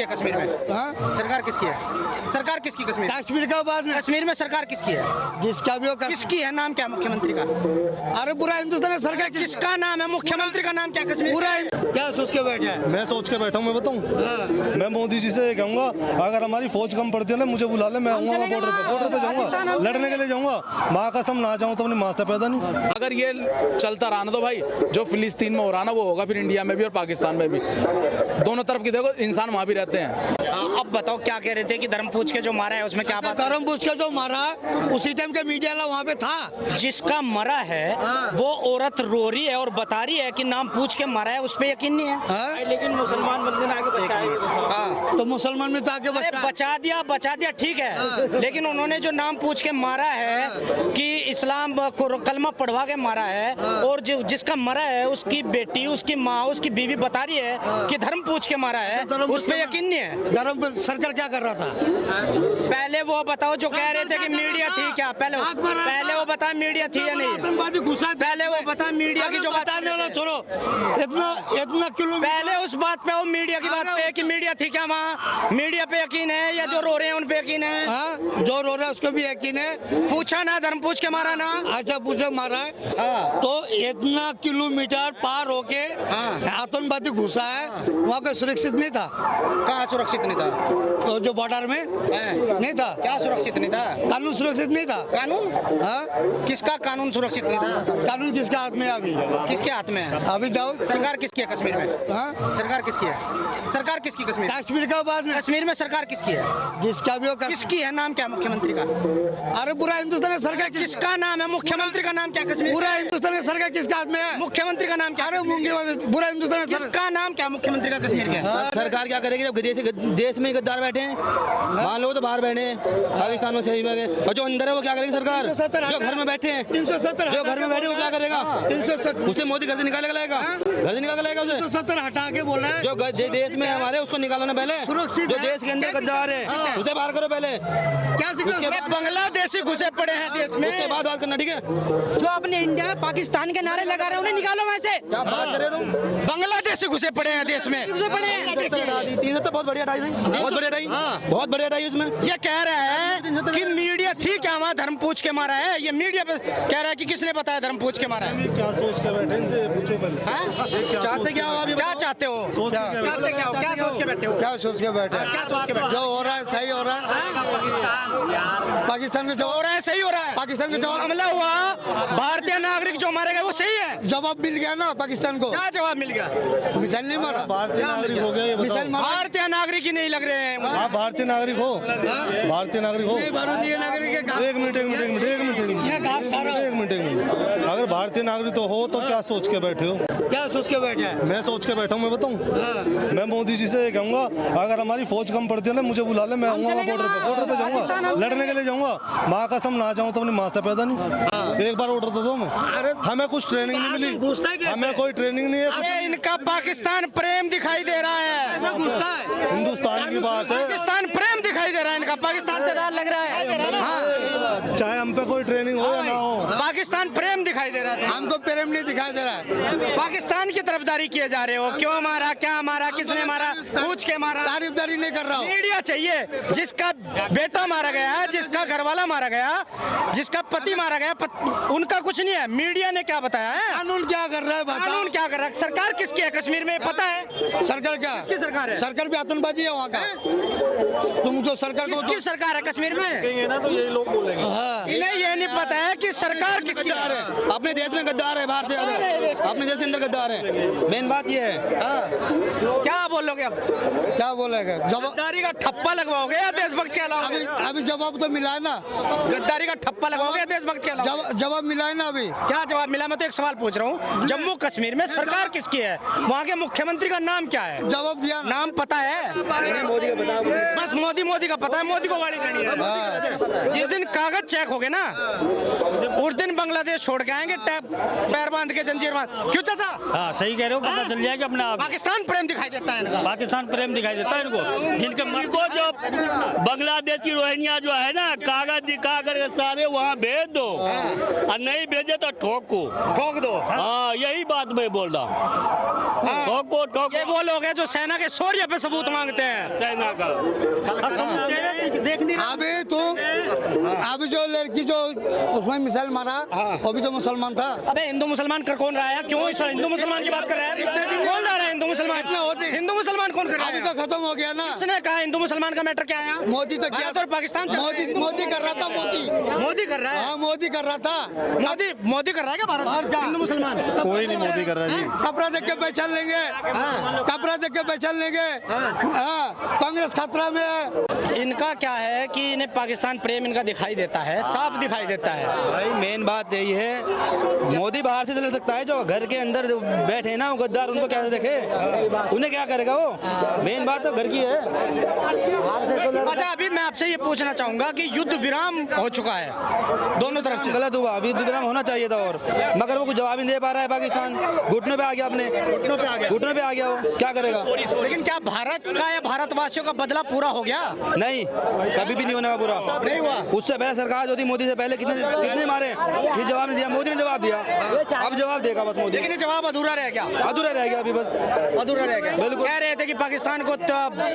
किसकी है कश्मीर में? सरकार किसकी है? सरकार किसकी कश्मीर? कश्मीर का बात नहीं, कश्मीर में सरकार किसकी है? जिसका भी हो किसकी है? नाम क्या मुख्यमंत्री का? अरे पूरा हिंदुस्तान में सरकार किसका नाम है? मुख्यमंत्री का नाम क्या कश्मीर? पूरा क्या सोच के बैठे हैं? मैं सोच के बैठा हूँ, मैं बताऊँ। मैं मोदी जी से कहूँगा अगर हमारी फौज कम पड़ती है ना मुझे बुला ले, मैं आऊँगा बॉर्डर पे जाऊँगा, लड़ने के लिए जाऊँगा। माँ कसम ना जाऊँ तो अपनी माँ से पैदा नहीं। अगर ये चलता रहा ना तो भाई जो फिलिस्तीन में हो रहा ना वो होगा फिर इंडिया में भी और पाकिस्तान में भी। दोनों तरफ की देखो इंसान वहाँ भी रहते हैं। अब बताओ क्या कह रहे थे कि धर्म पूछ के जो मारा है उसमें क्या बात? धर्म पूछ के जो मारा उसी टाइम के मीडिया वाला वहाँ पे था। जिसका मरा है वो औरत रो रही है और बता रही है कि नाम पूछ के मारा है, उस पे यकीन नहीं है। लेकिन मुसलमान बंदे ने आगे बचाया। तो मुसलमान में तो आगे बचा दिया ठीक है, लेकिन उन्होंने जो नाम पूछ के मारा है कि इस्लाम को कलमा पढ़वा के मारा है, और जो जिसका मरा है उसकी बेटी, उसकी माँ, उसकी बीवी बता रही है कि धर्म पूछ के मारा है, उस पे यकीन नहीं है। धर्म पे सरकार क्या कर रहा था? पहले वो बताओ जो कह रहे थे कि मीडिया थी क्या? पहले वो बता मीडिया थी या नहीं? आतंकवादी घुसा। पहले वो बता मीडिया की जो बताने वाला छोड़ो, इतना किलोमीटर पहले उस बात पे, वो मीडिया की बात पे कि मीडिया थी क्या वहाँ? मीडिया पे यकीन है या जो रो रहे हैं उन पे यकीन है? जो रो रहा है उसको भी यकीन है। पूछा ना, धर्म पूछ के मारा ना। अच्छा पूछे मारा है तो इतना किलोमीटर पार होके आतंकवादी घुसा है, वहाँ पे सुरक्षित नहीं था। कहाँ सुरक्षित नहीं था? तो जो बॉर्डर में नहीं था। क्या सुरक्षित नहीं था? कानून सुरक्षित नहीं था। कानून? किसका कानून सुरक्षित नहीं था? कानून किसके हाथ में है अभी? किसके हाथ में है अभी जाओ। सरकार किसकी है कश्मीर में? सरकार किसकी है? सरकार किसकी कश्मीर? कश्मीर का बात नहीं, कश्मीर में सरकार किसकी है? जिसका भी हो किसकी है? नाम क्या मुख्यमंत्री का? अरे पूरा हिंदुस्तान में सरकार किसका नाम है? मुख्यमंत्री का नाम क्या कश्मीर? पूरा हिंदुस्तान में सरकार किसके हाथ में है? मुख्यमंत्री का नाम क्या? अरे मूंगे वाले पूरा हिंदुस्तान में किसका नाम क्या मुख्यमंत्री का कश्मीर का? सरकार क्या करेगी जब देश में गद्दार बैठे हैं? वहाँ लोग तो बाहर बैठे हैं पाकिस्तान में सही में, और जो अंदर है वो क्या करेगी सरकार? जो घर में बैठे हैं, 370 जो घर में बैठे वो क्या करेगा? 370 उसे मोदी घर से निकाल के लाएगा, घर से निकाल के लाएगा उसे। 370 हटा के बोल रहा है। जो देश में हमारे उसको निकालो ना पहले। जो देश के अंदर गद्दार है उसे बाहर करो पहले, क्या बांग्लादेशी घुसे पड़े हैं देश में, उसके बाद बात करना, ठीक है? जो अपने इंडिया पाकिस्तान के नारे लगा रहे हैं उन्हें निकालो वहाँ से। क्या बात करे तुम? बांग्लादेशी घुसे पड़े हैं देश में। घुसे पड़े हैं। 370 बहुत बढ़िया हटाई, बहुत बढ़िया हटाई, बहुत बढ़िया हटाई उसमें। ये कह रहा है कि मीडिया थी क्या वहाँ? धर्म पूछ के मारा है। ये मीडिया पे कह रहा है कि किसने बताया धर्म पूछ के मारा है? क्या सोच के बैठे इनसे पूछो पहले। चाहते क्या हो आप? क्या चाहते हो? चाहते क्या हो? क्या सोच के बैठे हो? क्या सोच के बैठे? क्या सोच के बैठे? जो हो रहा है सही हो रहा है। पाकिस्तान में जो हो रहा है सही हो रहा है। पाकिस्तान के जो हमला हुआ, भारतीय नागरिक जो मारे गए वो सही है। जवाब मिल गया ना पाकिस्तान को। क्या जवाब मिल गया? मिसाइल नहीं मारा, भारतीय नागरिक हो गया ये मिसाइल बताओ। मारा। भारतीय नागरिक ही नहीं लग रहे हैं। आप भारतीय नागरिक हो? भारतीय नागरिक हो? भारतीय नागरिक है। एक मिनट अगर भारतीय नागरिक तो हो तो क्या सोच के बैठे हो? क्या सोच के बैठे हैं? मैं सोच के बैठा हूँ, मैं बताऊँ। मैं मोदी जी से कहूँगा अगर हमारी फौज कम पड़ती है ना मुझे बुला ले, मैं आऊँगा बॉर्डर पे जाऊँगा, लड़ने के लिए जाऊँगा। माँ कसम ना जाऊँ तो अपनी माँ से पैदा नहीं। एक बार ऑर्डर तो दो। हमें कुछ ट्रेनिंग नहीं मिली, हमें कोई ट्रेनिंग नहीं है। अरे इनका पाकिस्तान प्रेम दिखाई दे रहा है। हिंदुस्तान की बात है, पाकिस्तान प्रेम दिखाई दे रहा है इनका। पाकिस्तान से लग रहा है। चाहे हम पे कोई ट्रेनिंग हो या ना हो। पाकिस्तान प्रेम दिखाई दे रहा है। हमको प्रेम नहीं दिखाई दे रहा है। पाकिस्तान की तरफदारी किए जा रहे हो। क्यों मारा, क्या मारा, किसने मारा, पूछ के मारा? तारीफदारी नहीं कर रहा हूँ। मीडिया चाहिए। जिसका बेटा मारा गया, जिसका घरवाला मारा गया, जिसका पति मारा गया, उनका कुछ नहीं है। मीडिया ने क्या बताया है? कानून क्या कर रहा है? कानून क्या कर रहा है? सरकार किसकी है कश्मीर में पता है? सरकार क्या? किसकी सरकार है? सरकार भी आतंकवादी है वहाँ का। तुम जो सरकार को किसकी सरकार है कश्मीर में? ना तो यही लोग बोलेंगे। इन्हें ये नहीं पता है कि सरकार किसकी गद्दार है। अपने देश में गद्दार है, बाहर से अपने देश के अंदर गद्दार है। मेन बात ये है। क्या बोलोगे अब? क्या बोलेगा? गद्दारी का ठप्पा लगवाओगे या देशभक्त के अलावा? अभी जवाब तो मिला है ना। गद्दारी का ठप्पा लगवाओगे या देशभक्त के अलावा? जवाब मिला है ना अभी। क्या जवाब मिला? मैं तो एक सवाल पूछ रहा हूँ। जम्मू कश्मीर में सरकार किसकी है? वहाँ के मुख्यमंत्री का नाम क्या है? जवाब दिया ना। नाम पता है? मोदी का बताओ। बस मोदी मोदी का पता है, मोदी को गाड़ी देनी है। जिस दिन कागज चेक हो गए ना, उस दिन बांग्लादेश छोड़ के आएंगे, पैर बांध के, जंजीर बांध। क्यों चाचा? हाँ सही कह रहे हो, पता चल जाएगा अपना आप। पाकिस्तान प्रेम दिखाई देता है इनका। पाकिस्तान प्रेम दिखाई देता है इनको, जिनके इनको जो बांग्लादेशी रोहिंग्या जो है ना, कागज दिखा कर सारे वहाँ भेज दो, और नहीं भेजे तो ठोक दो। हाँ यही बात मैं बोल रहा हूँ, ठोको। ये वो लोग हैं जो सेना के शौर्य पे सबूत मांगते हैं। चाइना का देख नहीं रहा। अभी तो अभी जो लड़की जो उसमें मिसाइल मारा, वो भी तो मुसलमान था। अबे हिंदू मुसलमान कर कौन रहा है? क्यों इस हिंदू मुसलमान की बात कर रहा है? कौन ला रहा है हिंदू मुसलमान? इतना होते हिंदू मुसलमान कौन कर रहा है? अभी तो खत्म हो गया ना। किसने कहा हिंदू मुसलमान का मैटर क्या है? मोदी तो क्या, तो पाकिस्तान चल रहा है। मोदी कर रहा था। मोदी कर रहा है। हाँ मोदी कर रहा था। मोदी कर रहा है क्या भारत? हिंदू मुसलमान कोई नहीं मोदी कर रहा है जी। कपड़ा देख के पहचान लेंगे, कपड़ा देख के पहचान लेंगे। हाँ कांग्रेस खतरा में है। इनका क्या है कि इन्हें पाकिस्तान प्रेम इनका दिखाई देता है, साफ दिखाई देता है। भाई मेन बात यही है, मोदी बाहर से चल सकता है, जो घर के अंदर बैठे हैं ना वो गद्दार, उनको कैसे देखे, उन्हें क्या करेगा वो? मेन बात तो घर की है। अच्छा अभी मैं आपसे ये पूछना चाहूंगा कि युद्ध विराम हो चुका है दोनों तरफ से। गलत हुआ, अभी युद्ध विराम होना चाहिए था, और मगर वो कुछ जवाब नहीं दे पा रहा है। पाकिस्तान घुटनों पे आ गया, अपने घुटनों पे आ गया, वो क्या करेगा? लेकिन क्या भारत का या भारतवासियों का बदला पूरा हो गया? नहीं, कभी भी नहीं होने का पूरा। नहीं हुआ। उससे पहले सरकार जो थी, मोदी से पहले कितने मारे, ये जवाब नहीं दिया, मोदी ने जवाब दिया, अब जवाब देगा बस मोदी। लेकिन ये जवाब अधूरा रह गया। अधूरा रह गया अभी, बस अधूरा रह गया। बिल्कुल। कह रहे थे कि पाकिस्तान को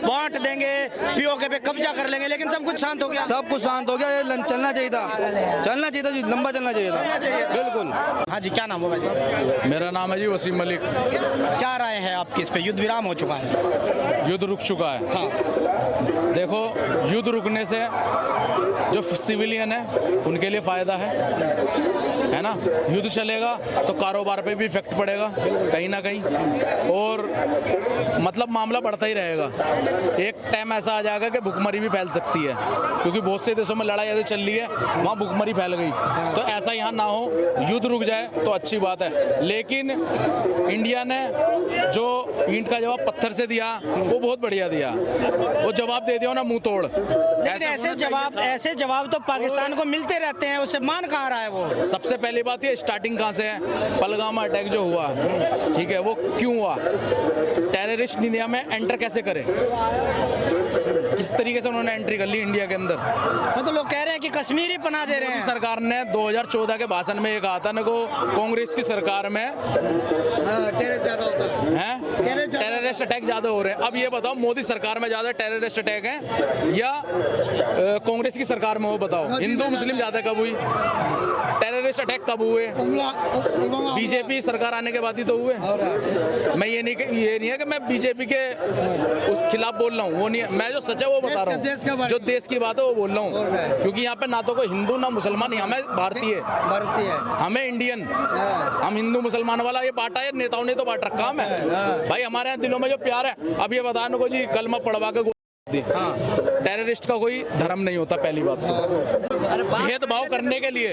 बांट देंगे, पीओके पे कब्जा कर लेंगे, लेकिन सब कुछ शांत हो गया। सब कुछ शांत हो गया। ये चलना चाहिए था, लंबा चलना चाहिए था। बिल्कुल। हाँ जी, क्या नाम हो भाई? मेरा नाम है जी वसीम मलिक। क्या राय है आपकी इस पे? युद्ध विराम हो चुका है, युद्ध रुक चुका है। हाँ। देखो, युद्ध रुकने से जो सिविलियन है उनके लिए फायदा है ना। युद्ध चलेगा तो कारोबार पे भी इफेक्ट पड़ेगा कहीं ना कहीं, और मतलब मामला बढ़ता ही रहेगा। एक टाइम ऐसा आ जाएगा कि भुखमरी भी फैल सकती है, क्योंकि बहुत से देशों में लड़ाई ऐसे चल रही है, वहाँ भुखमरी फैल गई। तो ऐसा यहाँ ना हो, युद्ध रुक जाए तो अच्छी बात है। लेकिन इंडिया ने जो ईंट का जवाब पत्थर से दिया वो बहुत बढ़िया दिया, वो जवाब दे दिया ना मुंह तोड़। ऐसे जवाब तो पाकिस्तान को मिलते रहते हैं, उससे मान कहाँ रहा है वो? सबसे पहली बात ये स्टार्टिंग कहाँ से है, पहलगाम अटैक जो हुआ, ठीक है, वो क्यों हुआ? टेररिस्ट इंडिया में एंटर कैसे करे, किस तरीके से उन्होंने एंट्री कर ली इंडिया के अंदर। तो लोग कह रहे हैं कि कश्मीरी पना दे रहे हैं। सरकार ने 2014 के भाषण में ये कहा था ना को कांग्रेस की सरकार में टेररिस्ट अटैक ज्यादा हो रहे हैं। अब ये बताओ, मोदी सरकार में ज्यादा टेररिस्ट अटैक है या कांग्रेस की सरकार में? वो बताओ, हिंदू मुस्लिम ज्यादा कब हुई? टेररिस्ट अटैक कब हुए? बीजेपी सरकार आने के बाद ही तो हुए। मैं ये नहीं है कि मैं बीजेपी के उस खिलाफ बोल रहा हूँ, वो नहीं है। मैं जो सच है वो बता रहा हूँ, जो देश की बात है वो बोल रहा हूँ, क्योंकि यहाँ पे ना तो कोई हिंदू ना मुसलमान, हमें भारतीय, हमें इंडियन, हम हिंदू मुसलमान वाला ये बांटा है, नेताओं ने तो बांट रखा है भाई। हमारे यहाँ दिलों में जो प्यार है, अब ये बताने को जी कलमा पढ़वा के टेररिस्ट का कोई धर्म नहीं होता। पहली बात तो भेदभाव करने के लिए,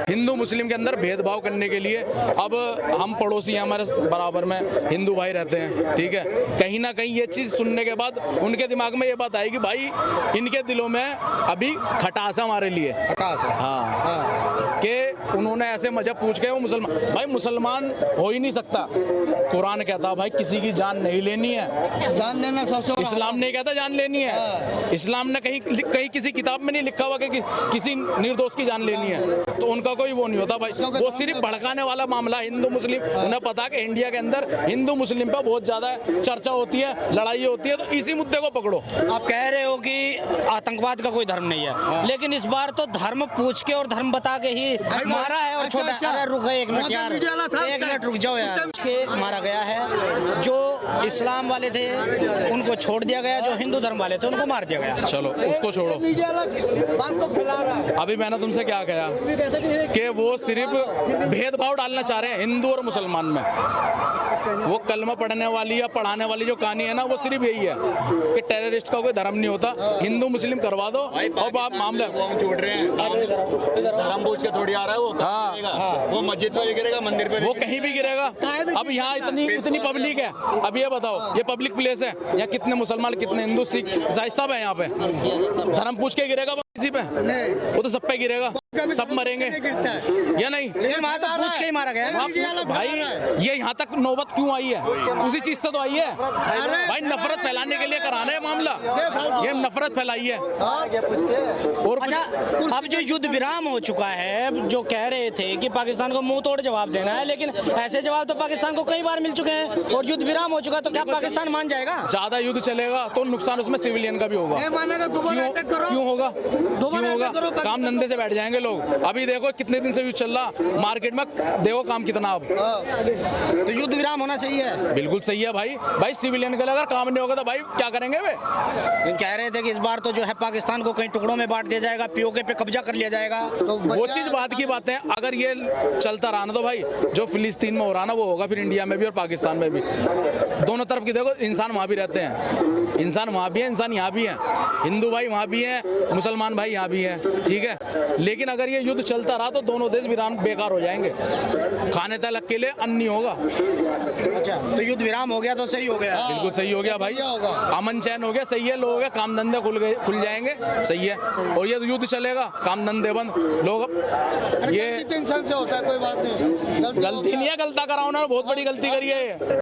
हिंदू मुस्लिम के अंदर भेदभाव करने के लिए, अब हम पड़ोसी हैं, हमारे बराबर में हिंदू भाई रहते हैं, ठीक है, कहीं ना कहीं ये चीज सुनने के बाद उनके दिमाग में ये बात आएगी, भाई इनके दिलों में अभी खटास है हमारे लिए। हाँ, कि उन्होंने ऐसे मजहब पूछ के वो मुसलमान, भाई मुसलमान हो ही नहीं सकता। कुरान कहता भाई किसी की जान नहीं लेनी है, जान लेना सबसे। इस्लाम नहीं कहता जान लेनी है। इस्लाम ने कहीं किसी किताब में नहीं लिखा हुआ कि किसी निर्दोष की जान लेनी है। तो उनका कोई वो नहीं होता भाई, वो सिर्फ भड़काने वाला मामला हिंदू मुस्लिम। उन्हें पता है कि इंडिया के अंदर हिंदू मुस्लिम पर बहुत ज्यादा चर्चा होती है, लड़ाई होती है, तो इसी मुद्दे को पकड़ो। आप कह रहे हो कि आतंकवाद का कोई धर्म नहीं है, लेकिन इस बार तो धर्म पूछ के और धर्म बता के ही मारा है। और छोटा, अरे रुक गए एक मिनट यार, एक मिनट रुक जाओ यार। के मारा गया है, जो इस्लाम वाले थे उनको छोड़ दिया गया, जो हिंदू धर्म वाले थे उनको मार दिया गया। चलो उसको छोड़ो, अभी मैंने तुमसे क्या कहा कि वो सिर्फ भेदभाव डालना चाह रहे हैं हिंदू और मुसलमान में। वो कलमा पढ़ने वाली या पढ़ाने वाली जो कहानी है ना, वो सिर्फ यही है कि टेररिस्ट का कोई धर्म नहीं होता, हिंदू मुस्लिम करवा दो और आप मामला छोड़ रहे हैं, धर्म पूछ के थोड़ी आ रहा है वो हाँ। गिरेगा। वो मस्जिद पे भी गिरेगा, मंदिर पे वो कहीं भी गिरेगा। अब यहाँ इतनी पब्लिक है, अब ये बताओ, ये पब्लिक प्लेस है, यहाँ कितने मुसलमान, कितने हिंदू, सिख, ईसाई सब है यहाँ पे। धर्म पूछ के गिरेगा वो किसी पे? वो तो सब पे गिरेगा, सब मरेंगे या नहीं? लेकिन वहाँ तो पूछ के ही मारा गया है। भाई ये यहाँ तक नौबत क्यों आई है? उसी चीज से तो आई है भाई, नफरत फैलाने के लिए कराना है मामला, ये नफरत फैलाई है। और अच्छा, अब जो युद्ध विराम हो चुका है, जो कह रहे थे कि पाकिस्तान को मुंह तोड़ जवाब देना है, लेकिन ऐसे जवाब तो पाकिस्तान को कई बार मिल चुके हैं और युद्ध विराम हो चुका, तो क्या पाकिस्तान मान जाएगा? ज्यादा युद्ध चलेगा तो नुकसान उसमें सिविलियन का भी होगा। क्यों होगा? काम धंधे से बैठ जाएंगे लोग। अभी देखो कितने दिन से युद्ध चल रहा, मार्केट में देखो काम कितना। अब तो युद्ध विराम होना सही है। बिल्कुल सही है भाई सिविलियन के लिए अगर काम नहीं होगा तो भाई क्या करेंगे वे? कह रहे थे कि इस बार तो जो है पाकिस्तान को कई टुकड़ों में बांट दिया जाएगा, पीओके पे कब्जा कर लिया जाएगा। तो वो चीज बात की बातें, अगर ये चलता रहा ना तो भाई जो फिलिस्तीन में हो रहा ना वो होगा फिर इंडिया में भी और पाकिस्तान में भी। दोनों तरफ की देखो, इंसान वहाँ भी रहते हैं, इंसान वहाँ भी है, इंसान यहाँ भी है, हिंदू भाई वहाँ भी है, मुसलमान भाई यहाँ भी है, ठीक है। लेकिन अगर ये युद्ध चलता रहा तो दोनों देश वीरान बेकार हो जाएंगे, खाने तक के लिए अन्न नहीं होगा। अच्छा, तो युद्ध विराम हो गया तो सही हो गया। बिल्कुल सही हो गया भाई, अमन चैन हो गया, सही है, लोगों के काम धंधे खुल जाएंगे, सही है। और ये युद्ध चलेगा, काम धंधे बंद, लोग ये टेंशन से होता है, कोई बात नहीं, गलती नहीं है, गलता कराओ ना, बहुत बड़ी गलती करी है।